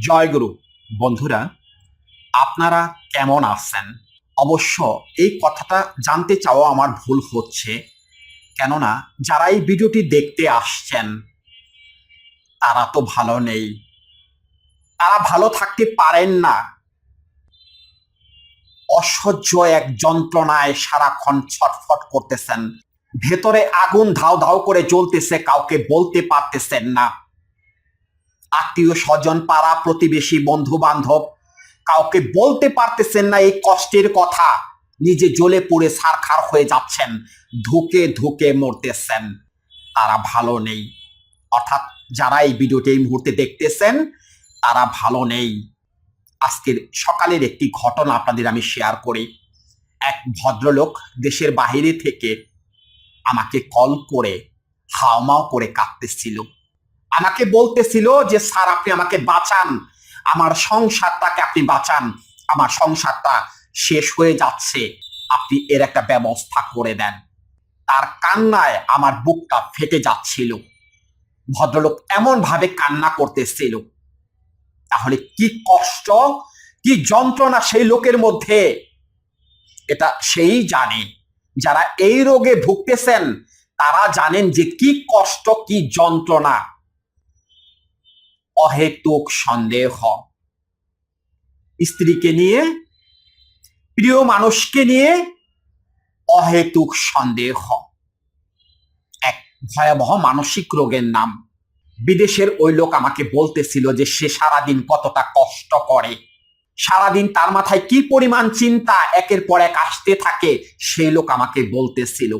জয়গুরু। বন্ধুরা, আপনারা কেমন আছেন? অবশ্য এই কথাটা জানতে চাওয়া আমার ভুল হচ্ছে, কেননা যারা এই ভিডিওটি দেখতে আসছেন তারা তো ভালো নেই, তারা ভালো থাকতে পারেন না। অসহ্য এক যন্ত্রণায় সারাক্ষণ ছটফট করতেছেন, ভেতরে আগুন ধাউ ধাউ করে জ্বলতেছে, কাউকে বলতে পারতেছেন না। আত্মীয় স্বজন, পাড়া প্রতিবেশী, বন্ধু বান্ধব কাউকে বলতে পারতেছেন না এই কষ্টের কথা। নিজে জ্বলে পুড়ে ছারখার হয়ে যাচ্ছেন, ধুকে ধুকে মরতেছেন। তারা ভালো নেই, অর্থাৎ যারা এই ভিডিওটি এই মুহূর্তে দেখতেছেন তারা ভালো নেই। আজকের সকালের একটি ঘটনা আপনাদের আমি শেয়ার করি। এক ভদ্রলোক দেশের বাইরে থেকে আমাকে কল করে হাউমাউ করে কাঁদতেছিল। আমাকে বলতেছিল যে স্যার, আপনি আমাকে বাঁচান, আমার সংসারটাকে আপনি বাঁচান, আমার সংসারটা শেষ হয়ে যাচ্ছে, আপনি এর একটা ব্যবস্থা করে দেন। তার কান্নায় আমার বুকটা ফেটে যাচ্ছিল। ভদ্রলোক এমন ভাবে কান্না করতেছিল, তাহলে কি কষ্ট, কি যন্ত্রণা সেই লোকের মধ্যে, এটা সেই জানে। যারা এই রোগে ভুগতেছেন তারা জানেন যে কি কষ্ট, কি যন্ত্রণা। অহেতুক সন্দেহ, স্ত্রীকে নিয়ে, প্রিয় মানুষকে নিয়ে অহেতুক সন্দেহ এক ভয়াবহ মানসিক রোগের নাম। বিদেশের ওই লোক আমাকে বলতেছিল যে সে সারাদিন কতটা কষ্ট করে, সারাদিন তার মাথায় কি পরিমাণ চিন্তা একের পর এক আসতে থাকে, সেই লোক আমাকে বলতেছিল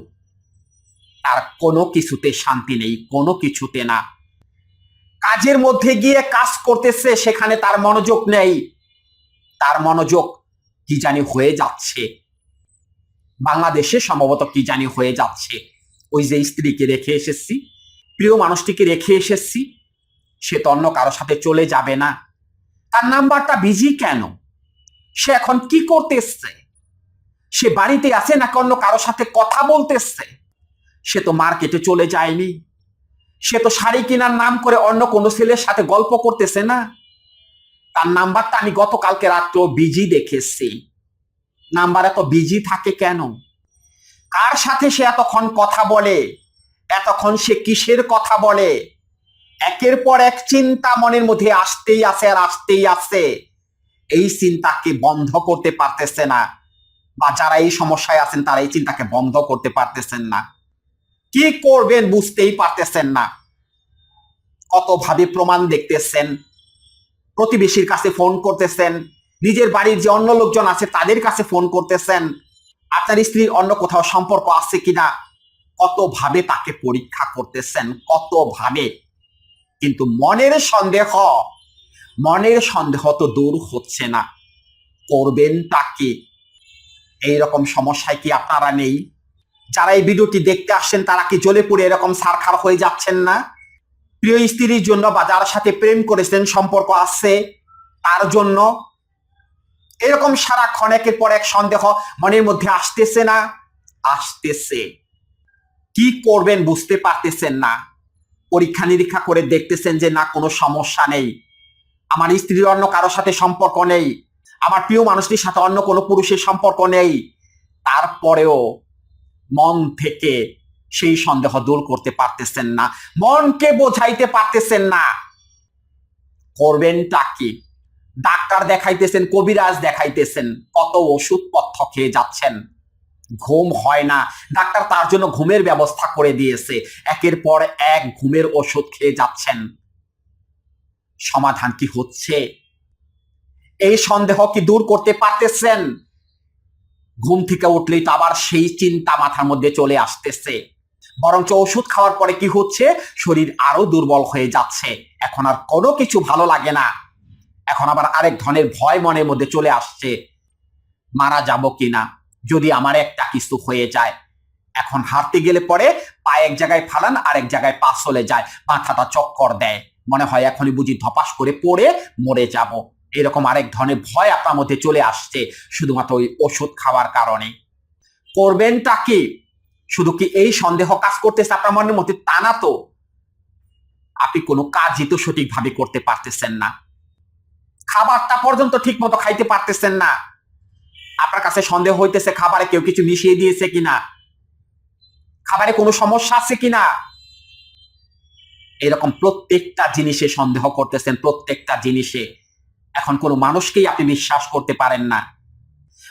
তার কোনো কিছুতে শান্তি নেই, কোনো কিছুতে না। কাজের মধ্যে গিয়ে কাজ করতেছে, সেখানে তার মনোযোগ নেই, তার মনোযোগ কি জানি হয়ে যাচ্ছে বাংলাদেশে, সম্ভবত কি জানি হয়ে যাচ্ছে। ওই যে স্ত্রীকে রেখে এসেছি, প্রিয় মানুষটিকে রেখে এসেছি, সে তো অন্য কারোর সাথে চলে যাবে না। তার নাম্বারটা বিজি কেন? সে এখন কি করতেছে? সে বাড়িতে আছে নাকি অন্য কারোর সাথে কথা বলতেছে? সে তো মার্কেটে চলে যায়নি, সে তো শাড়ি কেনার নাম করে অন্য কোনো ছেলের সাথে গল্প করতেছে না। তার নাম্বারটা আমি গতকালকে রাত্রেও বিজি দেখেছি। নাম্বার এত বিজি থাকে কেন? কার সাথে সে এতক্ষণ কথা বলে? এতক্ষণ সে কিসের কথা বলে? একের পর এক চিন্তা মনের মধ্যে আসতেই আছে আর আসতেই আছে। এই চিন্তাকে বন্ধ করতে পারতেছে না, বা যারা এই সমস্যায় আছেন তারা এই চিন্তাকে বন্ধ করতে পারতেছেন না। কি করবেন বুঝতেই পারতেছেন না। কতভাবে প্রমাণ দেখতেছেন, প্রতিবেশীর কাছে ফোন করতেছেন, নিজের বাড়ির যে অন্য লোকজন আছে তাদের কাছে ফোন করতেছেন, আপনার স্ত্রীর অন্য কোথাও সম্পর্ক আছে কিনা কতভাবে তাকে পরীক্ষা করতেছেন, কতভাবে। কিন্তু মনের সন্দেহ তো দূর হচ্ছে না। করবেনটা কি? এইরকম সমস্যায় কি আপনারা নেই? যারা এই ভিডিওটি দেখতে আসছেন তারা কি জ্বলে পুড়ে এরকম ছারখার হয়ে যাচ্ছেন না? প্রিয় স্ত্রীর জন্য বা যার সাথে প্রেম করেছেন, সম্পর্ক আছে, তার জন্য এরকম সারাক্ষণ একের পর এক সন্দেহ মনের মধ্যে আসতেছে না? আসতেছে। কি করবেন বুঝতে পারতেছেন না। পরীক্ষা নিরীক্ষা করে দেখতেছেন যে না, কোনো সমস্যা নেই, আমার স্ত্রীর অন্য কারোর সাথে সম্পর্ক নেই, আমার প্রিয় মানুষটির সাথে অন্য কোনো পুরুষের সম্পর্ক নেই। তারপরেও মন থেকে সেই সন্দেহ দূর করতে পারতেছেন না, মনকে বোঝাইতে পারতেছেন না। করবেনটা কি? ডাক্তার দেখাইতেছেন, কবিরাজ দেখাইতেছেন, কত ওষুধপত্র খেয়ে যাচ্ছেন, ঘুম হয় না। ডাক্তার তার জন্য ঘুমের ব্যবস্থা করে দিয়েছে, একের পর এক ঘুমের ওষুধ খেয়ে যাচ্ছেন। সমাধান কি হচ্ছে? এই সন্দেহ কি দূর করতে পারতেছেন? ঘুম থেকে উঠলেই তো আবার সেই চিন্তা মাথার মধ্যে চলে আসতেছে। বরঞ্চ ওষুধ খাওয়ার পরে কি হচ্ছে, শরীর আরো দুর্বল হয়ে যাচ্ছে, এখন আর কোনো কিছু ভালো লাগে না। এখন আবার আরেক ধরনের ভয় মনের মধ্যে চলে আসছে, মারা যাব কিনা, যদি আমার একটা কিছু হয়ে যায়। এখন হাঁটতে গেলে পরে পা এক জায়গায় ফালান, আরেক জায়গায় পা চলে যায়, মাথাটা চক্কর দেয়, মনে হয় এখনই বুঝি ধপাস করে পড়ে মরে যাব। এরকম আরেক ধরনের ভয় আপনার মধ্যে চলে আসছে, শুধুমাত্র ওই ওষুধ খাওয়ার কারণে। করবেনটা কি? শুধু কি এই সন্দেহ কাজ করতেছে আপনার মনের মধ্যে? তা না তো, আপনি কোনো কাজই তো সঠিকভাবে করতে পারতেছেন না। খাবারটা পর্যন্ত ঠিক মতো খাইতে পারতেছেন না। আপনার কাছে সন্দেহ হইতেছে খাবারে কেউ কিছু মিশিয়ে দিয়েছে কিনা, খাবারে কোনো সমস্যা আছে কিনা। এরকম প্রত্যেকটা জিনিসে সন্দেহ করতেছেন, প্রত্যেকটা জিনিসে। এখন কোনো মানুষকেই আপনি বিশ্বাস করতে পারেন না।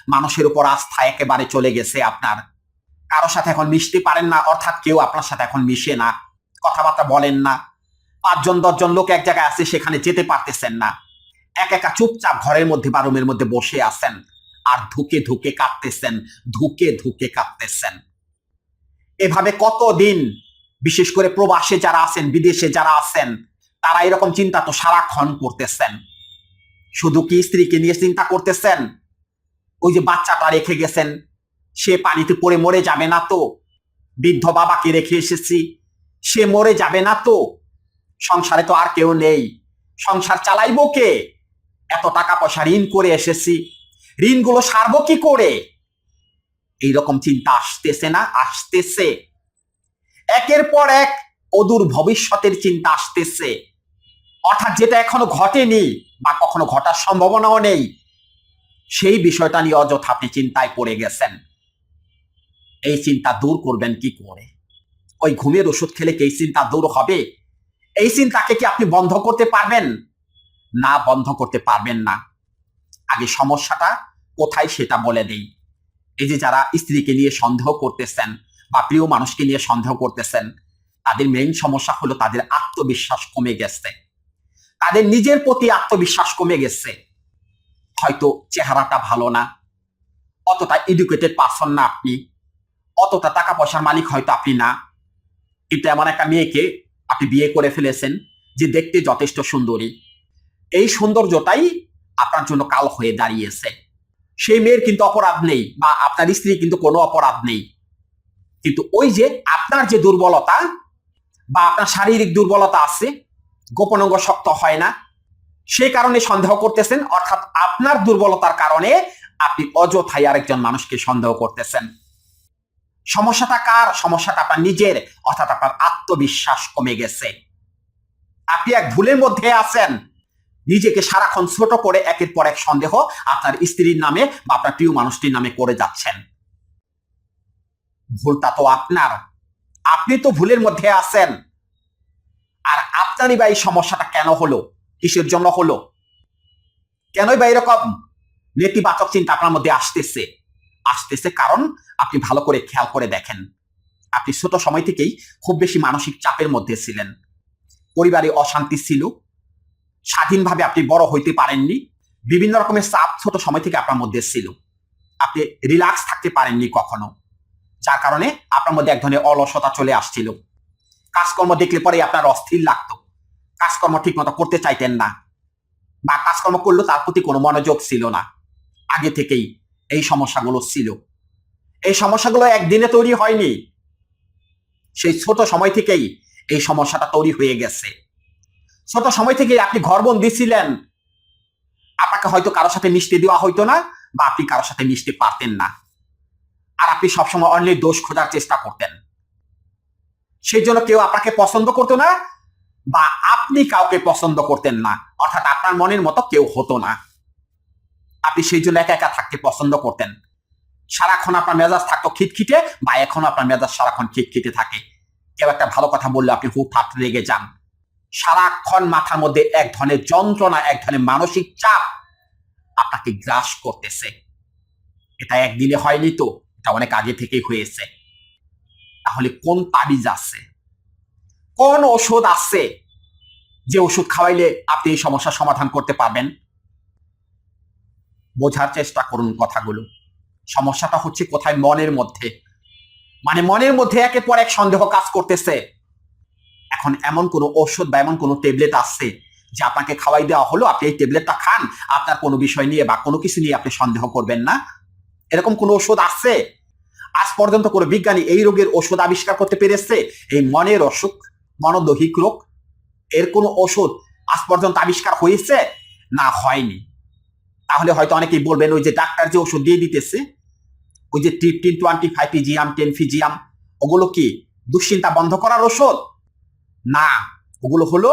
মানুষের উপর আস্থা একেবারে চলে গেছে আপনার। কারোর সাথে এখন মিশতে পারেন না, অর্থাৎ কেউ আপনার সাথে এখন মিশে না, কথাবার্তা বলেন না। 5-10 জন লোক এক জায়গায় আছে, সেখানে যেতে পারতেছেন না। একা চুপচাপ ঘরের মধ্যে বা রুমের মধ্যে বসে আছেন আর ধুকে ধুকে কাঁদতেছেন, ধুকে ধুকে কাঁদতেছেন। এভাবে কতদিন, বিশেষ করে প্রবাসে যারা আছেন, বিদেশে যারা আছেন, তারা এরকম চিন্তা তো সারাক্ষণ করতেছেন। শুধু কি স্ত্রীকে নিয়ে চিন্তা করতেছেন? ওই যে বাচ্চাটা রেখে গেছেন, সে পানিতে পড়ে মরে যাবে না তো? বৃদ্ধ বাবাকে রেখে এসেছি, সে মরে যাবে না তো? সংসারে তো আর কেউ নেই, সংসার চালাইবো কে? এত টাকা পয়সা ঋণ করে এসেছি, ঋণগুলো সারবো কি করে? এইরকম চিন্তা আসতেছে না? আসতেছে। একের পর এক অদূর ভবিষ্যতের চিন্তা আসতেছে, অর্থাৎ যেটা এখনো ঘটেনি বা কখনো ঘটার সম্ভাবনাও নেই, সেই বিষয়টা নিয়ে অযথা আপনি চিন্তায় পড়ে গেছেন। এই চিন্তা দূর করবেন কি করে? ওই ঘুমের ওষুধ খেলে কি এই চিন্তা দূর হবে? এই চিন্তাকে কি আপনি বন্ধ করতে পারবেন? না, বন্ধ করতে পারবেন না। আগে সমস্যাটা কোথায় সেটা বলে দেই। এই যে যারা স্ত্রীকে নিয়ে সন্দেহ করতেছেন বা প্রিয় মানুষকে নিয়ে সন্দেহ করতেছেন, তাদের মেইন সমস্যা হলো তাদের আত্মবিশ্বাস কমে গেছে, তাদের নিজের প্রতি আত্মবিশ্বাস কমে গেছে। হয়তো চেহারাটা ভালো না, অতটা এডুকেটেড পারসন না আপনি, অতটা টাকা পয়সার মালিক হয়তো আপনি না, কিন্তু এমন একটা মেয়েকে আপনি বিয়ে করে ফেলেছেন যে দেখতে যথেষ্ট সুন্দরী। এই সৌন্দর্যটাই আপনার জন্য কাল হয়ে দাঁড়িয়েছে। সেই মেয়ের কিন্তু অপরাধ নেই বা আপনার স্ত্রী কিন্তু কোনো অপরাধ নেই, কিন্তু ওই যে আপনার যে দুর্বলতা বা আপনার শারীরিক দুর্বলতা আছে, গোপন অঙ্গ শক্ত হয় না, সেই কারণে সন্দেহ করতেছেন। অর্থাৎ আপনার দুর্বলতার কারণে আপনি অযথাই আরেকজন মানুষকে সন্দেহ করতেছেন। সমস্যাটা কার? সমস্যাটা আপনার নিজের, অর্থাৎ আপনার আত্মবিশ্বাস কমে গেছে। আপনি এক ভুলের মধ্যে আছেন, নিজেকে সারাক্ষণ ছোট করে একের পর এক সন্দেহ আপনার স্ত্রীর নামে বা আপনার প্রিয় মানুষটির নামে করে যাচ্ছেন। ভুলটা তো আপনার, আপনি তো ভুলের মধ্যে আছেন। আর আপনারই বা এই সমস্যাটা কেন হলো, কিসের জন্য হলো, কেনই বা এরকম নেতিবাচক চিন্তা আপনার মধ্যে আসতেছে? আসতেছে কারণ আপনি ভালো করে খেয়াল করে দেখেন, আপনি ছোট সময় থেকেই খুব বেশি মানসিক চাপের মধ্যে ছিলেন, পরিবারে অশান্তি ছিল, স্বাধীনভাবে আপনি বড় হইতে পারেননি, বিভিন্ন রকমের চাপ ছোট সময় থেকে আপনার মধ্যে ছিল, আপনি রিল্যাক্স থাকতে পারেননি কখনো, যার কারণে আপনার মধ্যে এক ধরনের অলসতা চলে আসছিল। কাজকর্ম দেখলে পরে আপনার অস্থির লাগতো, কাজকর্ম ঠিক মতো করতে চাইতেন না, বা কাজকর্ম করলেও তার প্রতি কোনো মনোযোগ ছিল না। আগে থেকেই এই সমস্যাগুলো ছিল। এই সমস্যাগুলো একদিনে তৈরি হয়নি, সেই ছোট সময় থেকেই এই সমস্যাটা তৈরি হয়ে গেছে। ছোট সময় থেকেই আপনি ঘরবন্দি ছিলেন, আপনাকে হয়তো কারোর সাথে মিশতে দেওয়া হইতো না বা আপনি কারোর সাথে মিশতে পারতেন না, আর আপনি সবসময় অন্যের দোষ খোঁজার চেষ্টা করতেন। সেই জন্য কেউ আপনাকে পছন্দ করতো না বা আপনি কাউকে পছন্দ করতেন না, অর্থাৎ আপনার মনের মতো কেউ হতো না। আপনি সেই জন্য একা একা থাকতে পছন্দ করতেন। সারাক্ষণ আপনার মেজাজ থাকতো খিটখিটে, বা এখন আপনার মেজাজ সারাক্ষণ খিটখিটে থাকে। কেউ একটা ভালো কথা বললে আপনি হুটহাট রেগে যান। সারাক্ষণ মাথার মধ্যে এক ধরনের যন্ত্রণা, এক ধরনের মানসিক চাপ আপনাকে গ্রাস করতেছে। এটা একদিনে হয়নি তো, এটা অনেক আগে থেকেই হয়েছে। তাহলে কোন তাবিজ আছে, কোন ওষুধ আছে যে ওষুধ খাওয়াইলে আপনি এই সমস্যার সমাধান করতে পারবেন? বোঝার চেষ্টা করুন কথাগুলো। সমস্যাটা হচ্ছে কোথায়? মনের মধ্যে। মানে মনের মধ্যে একের পর এক সন্দেহ কাজ করতেছে। এখন এমন কোনো ওষুধ বা এমন কোনো ট্যাবলেট আছে যে আপনাকে খাওয়াই দেওয়া হলো, আপনি এই ট্যাবলেটটা খান, আপনার কোনো বিষয় নিয়ে বা কোনো কিছু নিয়ে আপনি সন্দেহ করবেন না? এরকম কোনো ওষুধ আছে? আজ পর্যন্ত কোনো বিজ্ঞানী এই রোগের ওষুধ আবিষ্কার করতে পেরেছে? এই মনের অসুখ, মনোদৈহিক রোগ, এর কোনো ওষুধ আজ পর্যন্ত আবিষ্কার হয়েছে? না, হয়নি। তাহলে হয়তো অনেকেই বলবেন ওই যে ডাক্তার যে ওষুধ দিয়ে দিতেছে, ওই যে ট্রিপটিন 25 পিজিয়াম, 10 ফিজিয়াম, ওগুলো কি দুশ্চিন্তা বন্ধ করার ওষুধ? না, ওগুলো হলো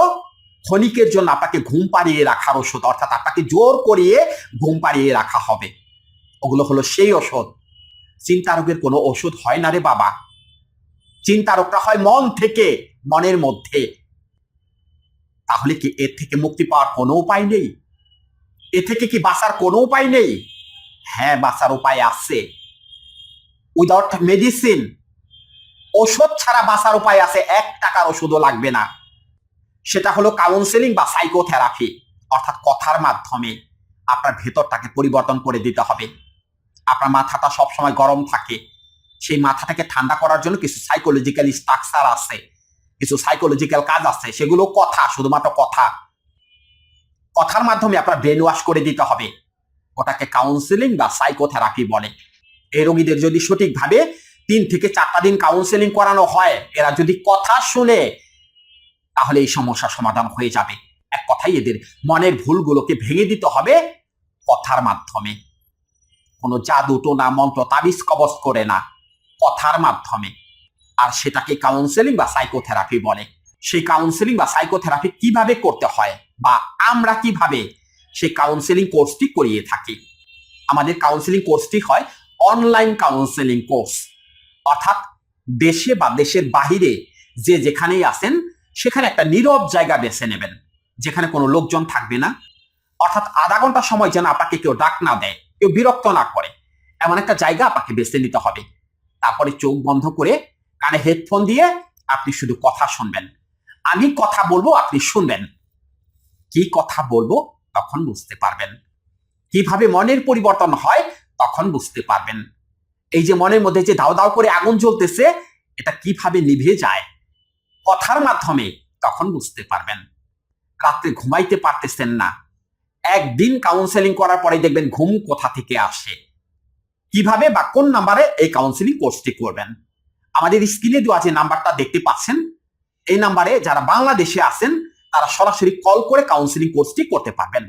ক্ষণিকের জন্য আপনাকে ঘুম পাড়িয়ে রাখার ওষুধ, অর্থাৎ আপনাকে জোর করিয়ে ঘুম পাড়িয়ে রাখা হবে। ওগুলো হলো সেই ওষুধ। চিন্তা রোগের কোনো ওষুধ হয় না রে বাবা। চিন্তা রোগটা হয় মন থেকে, মনের মধ্যে। তাহলে কি এর থেকে মুক্তি পাওয়ার কোনো উপায় নেই? এ থেকে কি বাঁচার কোনো উপায় নেই? হ্যাঁ, বাঁচার উপায় আছে। উইদাউট মেডিসিন, ওষুধ ছাড়া বাঁচার উপায় আছে। 1 টাকার ওষুধও লাগবে না। সেটা হলো কাউন্সেলিং বা সাইকোথেরাপি, অর্থাৎ কথার মাধ্যমে আপনার ভেতরটাকে পরিবর্তন করে দিতে হবে। আপনার মাথাটা সবসময় গরম থাকে, সেই মাথাটাকে ঠান্ডা করার জন্য কিছু সাইকোলজিক্যাল স্ট্রাকচার আছে, কিছু সাইকোলজিক্যাল কাজ আছে। সেগুলো কথা, শুধুমাত্র কথা। কথার মাধ্যমে আপনার ব্রেন ওয়াশ করে দিতে হবে। ওটাকে কাউন্সেলিং বা সাইকোথেরাপি বলে। এই রোগীদের যদি সঠিকভাবে 3 থেকে 4টা দিন কাউন্সেলিং করানো হয়, এরা যদি কথা শুনে, তাহলে এই সমস্যার সমাধান হয়ে যাবে। এক কথায় এদের মনের ভুলগুলোকে ভেঙে দিতে হবে কথার মাধ্যমে। কোনো জাদু টোনা মন্ত্র তাবিজ কবজ করে না, কথার মাধ্যমে। আর সেটাকে কাউন্সেলিং বা সাইকোথেরাপি বলে। সেই কাউন্সেলিং বা সাইকোথেরাপি কিভাবে করতে হয় বা আমরা কিভাবে সেই কাউন্সেলিং কোর্সটি করিয়ে থাকি। আমাদের কাউন্সেলিং কোর্সটি হয় অনলাইন কাউন্সেলিং কোর্স, অর্থাৎ দেশে বা দেশের বাহিরে যে যেখানেই আছেন, সেখানে একটা নীরব জায়গা বেছে নেবেন, যেখানে কোনো লোকজন থাকবে না। অর্থাৎ আধা ঘন্টা সময় যেন আপনাকে কেউ ডাক না দেয়, কেউ বিরক্ত না করে, এমন একটা জায়গা আপনাকে বেছে নিতে হবে। তারপরে চোখ বন্ধ করে কানে হেডফোন দিয়ে আপনি শুধু কথা শুনবেন। আমি কথা বলবো, আপনি শুনবেন। কি কথা বলবো তখন বুঝতে পারবেন। কিভাবে মনের পরিবর্তন হয় তখন বুঝতে পারবেন। এই যে মনের মধ্যে যে দাও দাও করে আগুন জ্বলতেছে, এটা কিভাবে নিভে যায় কথার মাধ্যমে, তখন বুঝতে পারবেন। রাত্রে ঘুমাইতে পারতেছেন না, একদিন কাউন্সেলিং করার পরে দেখবেন ঘুম কোথা থেকে আসে। কিভাবে বা কোন নাম্বারে এই কাউন্সেলিং কোর্সটি করবেন। আমাদের স্ক্রিনে দেওয়া যে নাম্বারটা দেখতে পাচ্ছেন, এই নাম্বারে যারা বাংলাদেশে আছেন তারা সরাসরি কল করে কাউন্সেলিং কোর্সটি করতে পারবেন।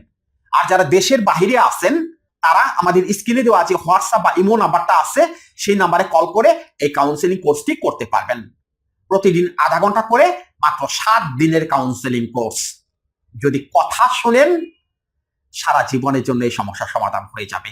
আর যারা দেশের বাইরে আছেন, তারা আমাদের স্ক্রিনে দেওয়া যে হোয়াটসঅ্যাপ বা ইমো নাম্বারটা আছে, সেই নাম্বারে কল করে এই কাউন্সেলিং কোর্সটি করতে পারবেন। প্রতিদিন আধা ঘন্টা করে, মাত্র 7 দিনের কাউন্সেলিং কোর্স। যদি কথা শোনেন, সারা জীবনের জন্য এই সমস্যার সমাধান হয়ে যাবে।